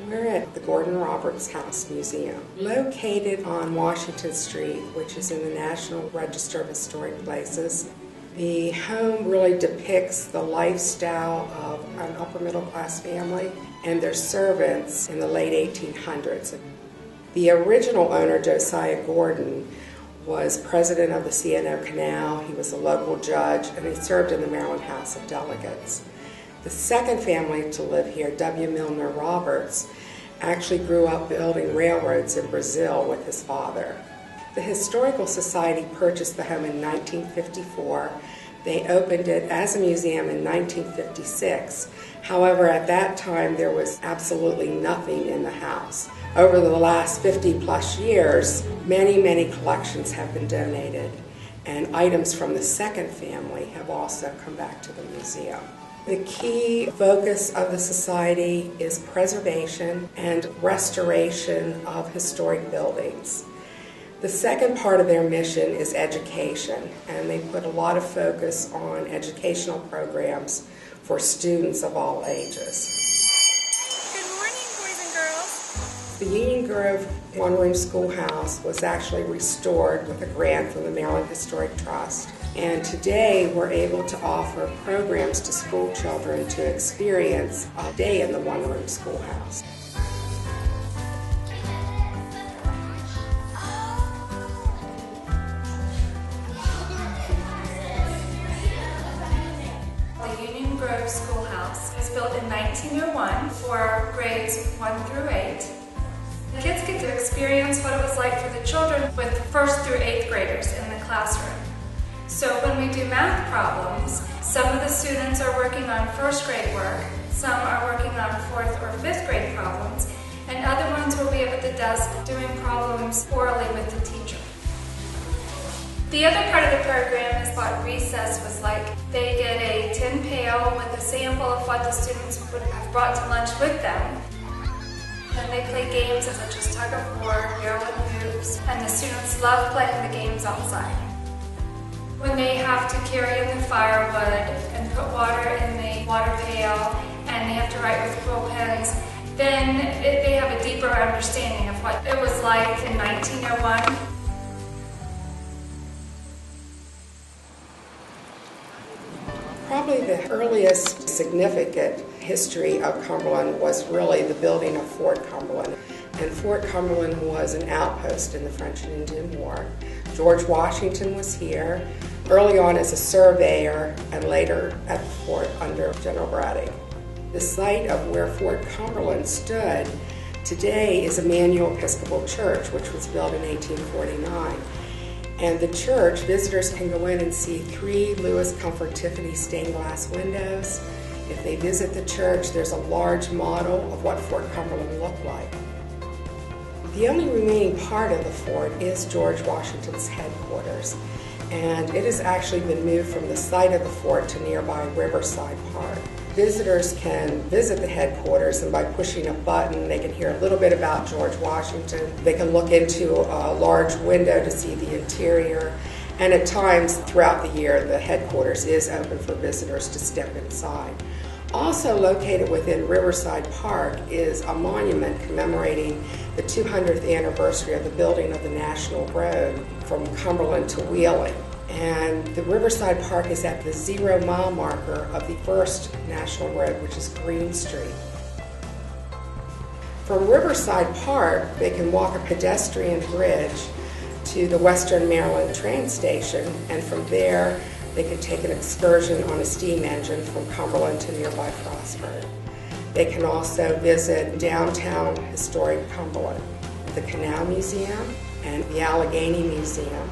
We're at the Gordon Roberts House Museum, located on Washington Street, which is in the National Register of Historic Places. The home really depicts the lifestyle of an upper middle class family and their servants in the late 1800s. The original owner, Josiah Gordon, was president of the C&O Canal. He was a local judge, and he served in the Maryland House of Delegates. The second family to live here, W. Milner Roberts, actually grew up building railroads in Brazil with his father. The Historical Society purchased the home in 1954. They opened it as a museum in 1956. However, at that time, there was absolutely nothing in the house. Over the last 50-plus years, many collections have been donated, and items from the second family have also come back to the museum. The key focus of the Society is preservation and restoration of historic buildings. The second part of their mission is education, and they put a lot of focus on educational programs for students of all ages. Good morning, boys and girls. The Union Grove one-room schoolhouse was actually restored with a grant from the Maryland Historic Trust. And today we're able to offer programs to school children to experience a day in the one-room schoolhouse. The Union Grove Schoolhouse was built in 1901 for grades 1 through 8. The kids get to experience what it was like for the children with 1st through 8th graders in the classroom. So when we do math problems, some of the students are working on 1st grade work, some are working on 4th or 5th grade problems, and other ones will be up at the desk doing problems orally with the teacher. The other part of the program is what recess was like. They get a tin pail with a sample of what the students would have brought to lunch with them. Then they play games such as tug of war, barrel and hoops, and the students love playing the games outside. When they have to carry in the firewood and put water in the water pail and they have to write with quill pens, then they have a deeper understanding of what it was like in 1901. Probably the earliest significant history of Cumberland was really the building of Fort Cumberland. And Fort Cumberland was an outpost in the French and Indian War. George Washington was here, early on as a surveyor, and later at the fort under General Braddock. The site of where Fort Cumberland stood today is Emmanuel Episcopal Church, which was built in 1849. And the church, visitors can go in and see 3 Louis Comfort Tiffany stained glass windows. If they visit the church, there's a large model of what Fort Cumberland looked like. The only remaining part of the fort is George Washington's headquarters, and it has actually been moved from the site of the fort to nearby Riverside Park. Visitors can visit the headquarters, and by pushing a button, they can hear a little bit about George Washington. They can look into a large window to see the interior, and at times throughout the year, the headquarters is open for visitors to step inside. Also located within Riverside Park is a monument commemorating the 200th anniversary of the building of the National Road from Cumberland to Wheeling. And the Riverside Park is at the 0-mile marker of the first National Road, which is Green Street. From Riverside Park, they can walk a pedestrian bridge to the Western Maryland train station, and from there they can take an excursion on a steam engine from Cumberland to nearby Frostburg. They can also visit downtown historic Cumberland, the Canal Museum, and the Allegheny Museum.